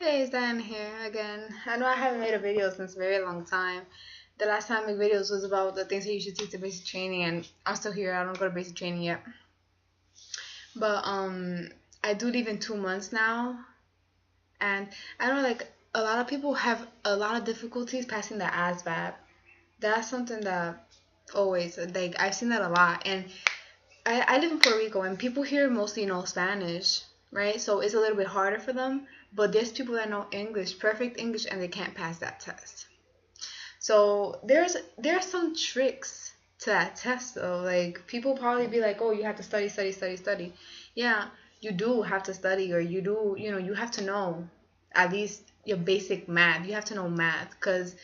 Hey, it's Dan here again. I know I haven't made a video since a very long time. The last time I made videos was about the things that you should teach to basic training, and I'm still here. I don't go to basic training yet. But I do leave in 2 months now, and I know like a lot of people have a lot of difficulties passing the ASVAB. That's something that always like I've seen that a lot, and I live in Puerto Rico, and people here mostly know Spanish, right? So it's a little bit harder for them. But there's people that know English, perfect English, and they can't pass that test. So there are some tricks to that test though. Like people probably be like, oh, you have to study, study, study, study. Yeah, you do have to study, or you do, you have to know at least your basic math. You have to know math because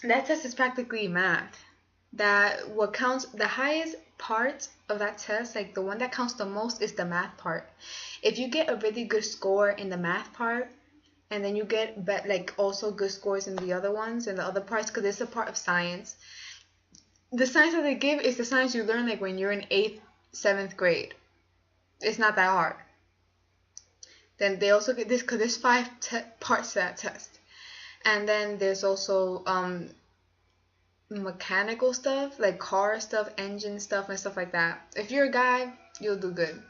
that test is practically math. That what counts, the highest part of that test, like the one that counts the most, is the math part. If you get a really good score in the math part, and then you get like also good scores in the other ones and the other parts, because it's a part of science. The science that they give is the science you learn like when you're in 8th, 7th grade. It's not that hard. Then they also get this because there's five parts to that test, and then there's also mechanical stuff like car stuff, engine stuff, and stuff like that. If you're a guy, you'll do good.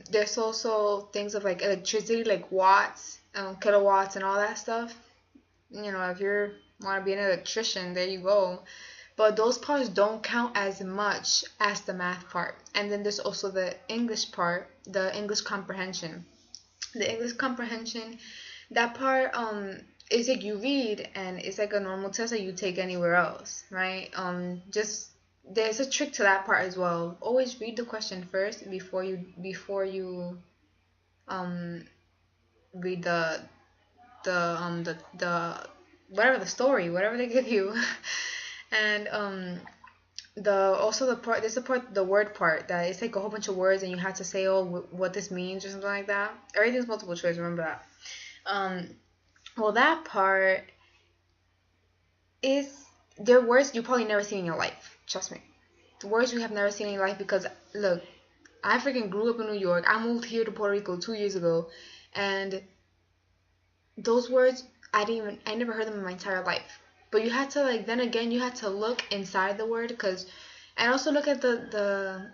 There's also things of like electricity, like watts, kilowatts, and all that stuff. If you want to be an electrician, there you go. But those parts don't count as much as the math part. And then there's also the English part, the English comprehension. The English comprehension, that part is like you read, and it's like a normal test that you take anywhere else, right? Just there's a trick to that part as well. Always read the question first before you read the whatever the story, whatever they give you. And the part, there's a part, the word part, that it's like a whole bunch of words and you have to say, oh, what this means or something like that. Everything's multiple choice, remember that. Well, that part is, they're words you probably never seen in your life, trust me. The words you have never seen in your life, because look, I freaking grew up in New York. I moved here to Puerto Rico 2 years ago, and those words, I never heard them in my entire life. But you had to, like, then again, you had to look inside the word, and also look at the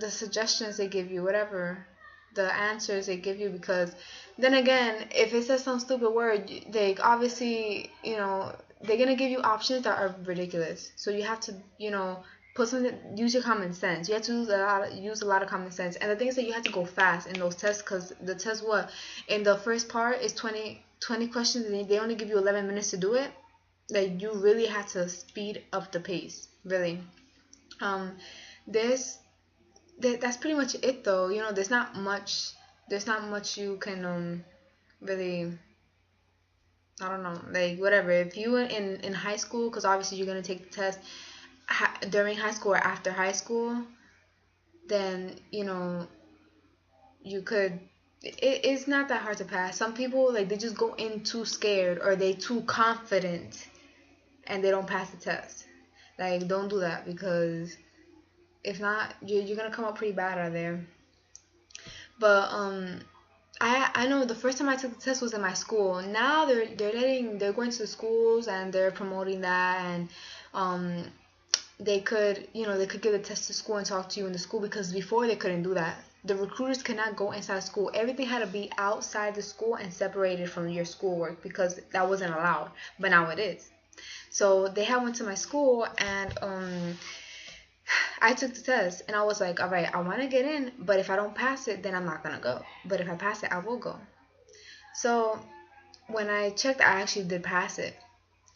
suggestions they give you, whatever the answers they give you, because then again, if it says some stupid word, they obviously, they're gonna give you options that are ridiculous. So you have to, use your common sense. You have to use a lot of common sense. And the thing is that you have to go fast in those tests, because the test, in the first part is 20 questions, and they only give you 11 minutes to do it. Like, you really have to speed up the pace, really. This that's pretty much it though. There's not much you can really, I don't know, like, whatever. If you were in high school, because obviously you're gonna take the test during high school or after high school, then you could, it's not that hard to pass. Some people, like, they just go in too scared, or they too confident, and they don't pass the test. Like, don't do that, because if not, you're gonna come up pretty bad out of there. But I know the first time I took the test was in my school. Now they're going to the schools and they're promoting that, and they could give the test to school and talk to you in the school, because before they couldn't do that. The recruiters cannot go inside school. Everything had to be outside the school and separated from your schoolwork, because that wasn't allowed. But now it is. So they had went to my school, and I took the test, and I was like, all right, I want to get in, but if I don't pass it, then I'm not going to go. But if I pass it, I will go. So when I checked, I actually did pass it.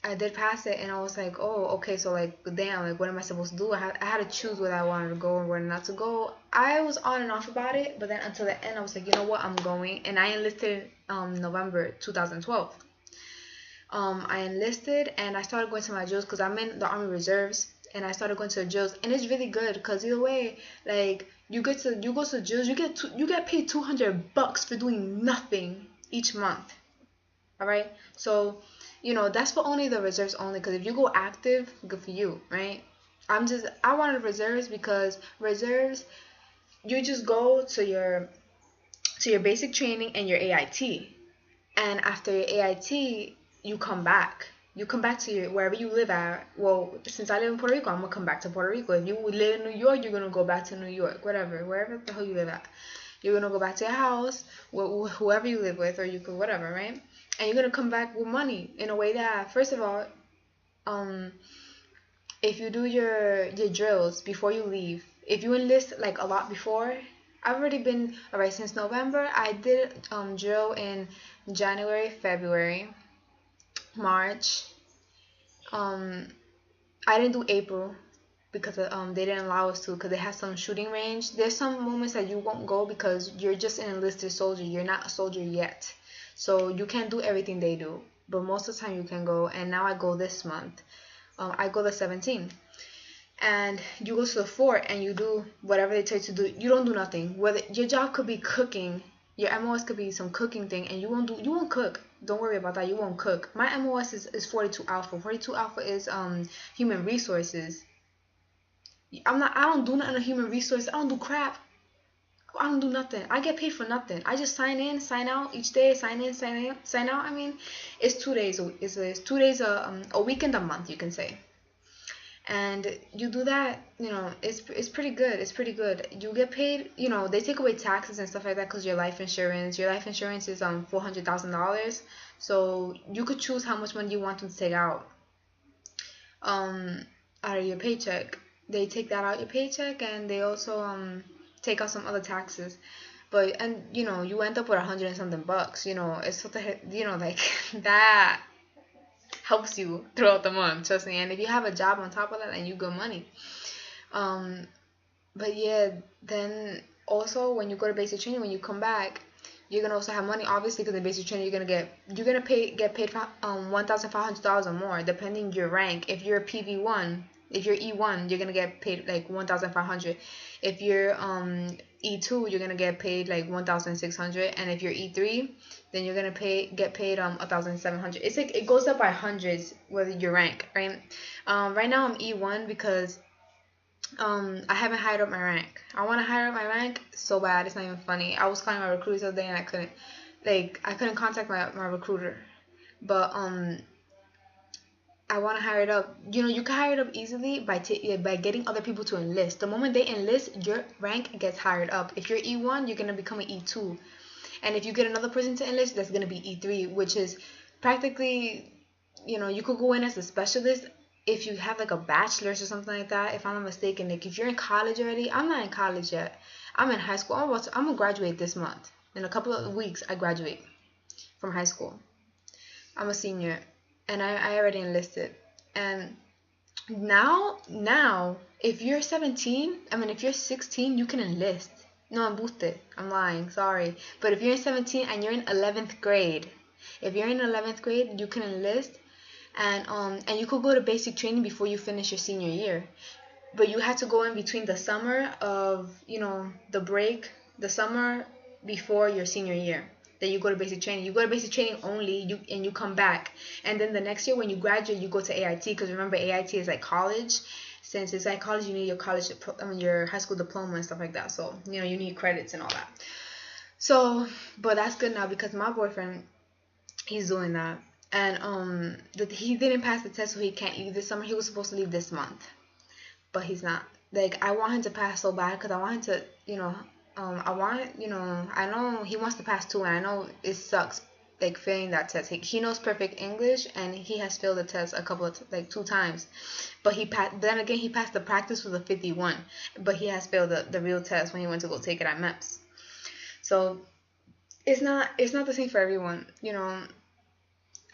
I did pass it, and I was like, oh, okay, so, like, damn, like, what am I supposed to do? I had to choose whether I wanted to go or whether not to go. I was on and off about it, but then until the end, I was like, you know what, I'm going. And I enlisted November 2012. I enlisted, and I started going to my drills, because I'm in the Army Reserves, and I started going to the drills, and it's really good, because either way, like, you go to the drills, you get paid $200 for doing nothing each month. All right, so that's for only the reserves only, because if you go active, good for you, right? I wanted reserves, because reserves, you just go to your basic training and your AIT. And after your AIT, you come back. You come back to wherever you live at. Well, since I live in Puerto Rico, I'm gonna come back to Puerto Rico. If you live in New York, you're gonna go back to New York, whatever, wherever the hell you live at. You're gonna go back to your house, whoever you live with, or you could whatever, right? And you're gonna come back with money in a way that, first of all, if you do your drills before you leave, if you enlist like a lot before, I've already been alright since November. I did drill in January, February, March. I didn't do April because they didn't allow us to, because they had some shooting range. There's some moments that you won't go because you're just an enlisted soldier. You're not a soldier yet, so you can't do everything they do. But most of the time you can go. And now I go this month. I go the 17th. And you go to the fort and you do whatever they tell you to do. You don't do nothing. Whether your job could be cooking, your MOS could be some cooking thing, and you won't cook. Don't worry about that. You won't cook. My MOS is 42 Alpha. 42 Alpha is human resources. I don't do nothing on human resources. I don't do crap. I don't do nothing. I get paid for nothing. I just sign in, sign out each day. Sign in, sign out. I mean, it's 2 days. It's 2 days a weekend, a month, you can say. And you do that, it's pretty good. It's pretty good. You get paid, they take away taxes and stuff like that because your life insurance is $400,000. So you could choose how much money you want them to take out of your paycheck. They take that out your paycheck, and they also take out some other taxes. But you end up with 100 and something bucks. It's what like that helps you throughout the month, trust me. And if you have a job on top of that, then you good money. But yeah, then also when you go to basic training, when you come back, you're gonna also have money, obviously, because in basic training you're gonna get paid $1,500 or more, depending your rank. If you're PV1, if you're E1, you're gonna get paid like $1,500. If you're E2, you're gonna get paid like $1,600, and if you're E3, then you're gonna get paid $1,700. It's like it goes up by hundreds with your rank, right? Right now I'm E1 because I haven't hired up my rank. I want to hire up my rank so bad, it's not even funny. I was calling my recruiter the other day and I couldn't contact my recruiter, but I want to hire it up. You can hire it up easily by getting other people to enlist. The moment they enlist, your rank gets hired up. If you're E1, you're gonna become an E2, and if you get another person to enlist, that's gonna be E3, which is practically, you could go in as a specialist if you have like a bachelor's or something like that. If I'm not mistaken, like if you're in college already, I'm not in college yet. I'm in high school. I'm gonna graduate this month. In a couple of weeks, I graduate from high school. I'm a senior. And I already enlisted. And now, if you're 17, if you're 16, you can enlist. No, I'm boosted. I'm lying. Sorry. But if you're 17 and you're in 11th grade, you can enlist, and you could go to basic training before you finish your senior year. But you have to go in between the summer of, the break, the summer before your senior year. Then you go to basic training. You go to basic training only, and you come back. And then the next year when you graduate, you go to AIT, because remember, AIT is like college. Since it's like college, you need your high school diploma and stuff like that. So, you need credits and all that. So, but that's good now because my boyfriend, he's doing that. And he didn't pass the test, so he can't leave this summer. He was supposed to leave this month, but he's not. Like, I want him to pass so bad because I want him to, I know he wants to pass too, and I know it sucks, like, failing that test. He knows perfect English, and he has failed the test a couple of, 2 times. But he passed the practice with a 51, but he has failed the real test when he went to go take it at MEPS. So, it's not the same for everyone,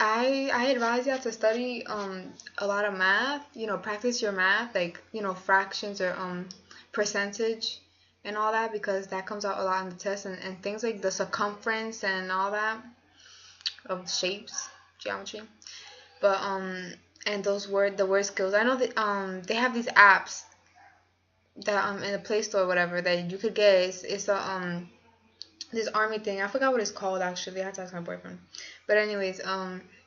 I advise y'all to study a lot of math, practice your math, like, fractions or percentage and all that, because that comes out a lot in the test, and things like the circumference and all that of shapes, geometry. But and the word skills. I know that they have these apps that in the Play Store or whatever that you could get. It's a this army thing. I forgot what it's called actually. I had to ask my boyfriend. But anyways,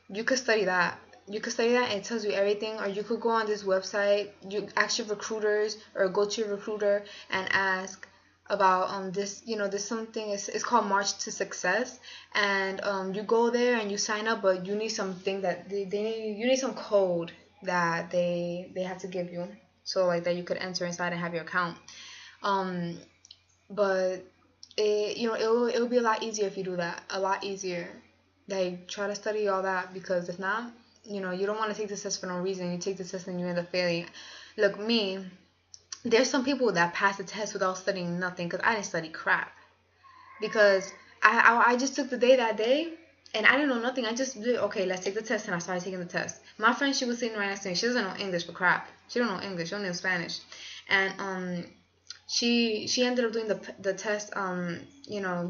you could study that. And it tells you everything. Or you could go on this website. You ask your recruiters or go to your recruiter and ask about this, this something is, it's called March to Success, and you go there and you sign up, but you need something that they need, you need some code that they have to give you, so like that you could enter inside and have your account. um but it'll be a lot easier if you do that, a lot easier. Like, try to study all that, because if not, you don't want to take the test for no reason. You take the test and you end up failing. Look, me, there's some people that pass the test without studying nothing, because I didn't study crap. Because I just took the day that day, and I didn't know nothing. I just did, okay, let's take the test, and I started taking the test. My friend, she was sitting right next to me. She doesn't know English for crap. She don't know English. She only knows Spanish. And she ended up doing the test,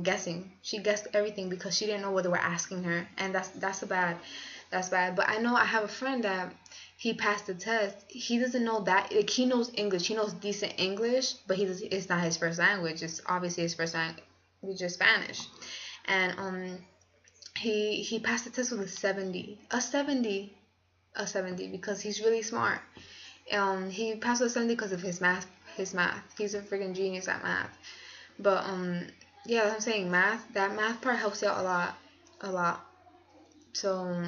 guessing. She guessed everything because she didn't know what they were asking her, and that's bad. But I know I have a friend that he passed the test. He doesn't know that, like, he knows English. He knows decent English, but it's not his first language. It's obviously his first language is Spanish, and he passed the test with a 70 because he's really smart. He passed with a 70 because of his math. He's a freaking genius at math. But yeah, I'm saying that math part helps you out a lot. So,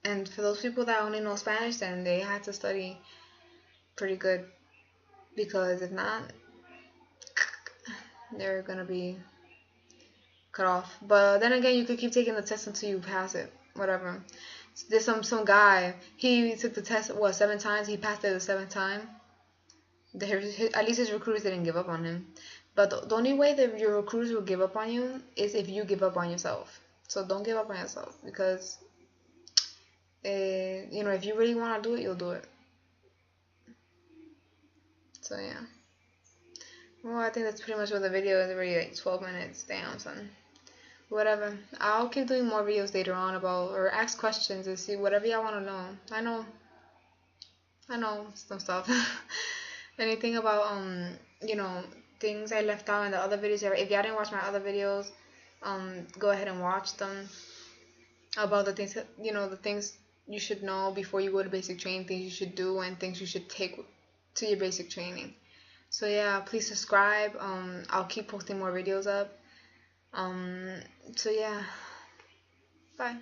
and for those people that only know Spanish, then they have to study pretty good, because if not, they're gonna be cut off. But then again, you could keep taking the test until you pass it, whatever. There's some guy, he took the test 7 times, he passed it the 7th time. At least his recruiters didn't give up on him. But the only way that your recruiters will give up on you is if you give up on yourself. So don't give up on yourself, because if you really want to do it, you'll do it. So yeah. Well, I think that's pretty much what the video is. Already like 12 minutes. Damn, son. Whatever. I'll keep doing more videos later on about, or ask questions and see whatever y'all want to know. I know some stuff. Anything about things I left out in the other videos. If y'all didn't watch my other videos, go ahead and watch them, about the things the things you should know before you go to basic training, things you should do, and things you should take to your basic training. So yeah, please subscribe. I'll keep posting more videos up. So yeah, bye.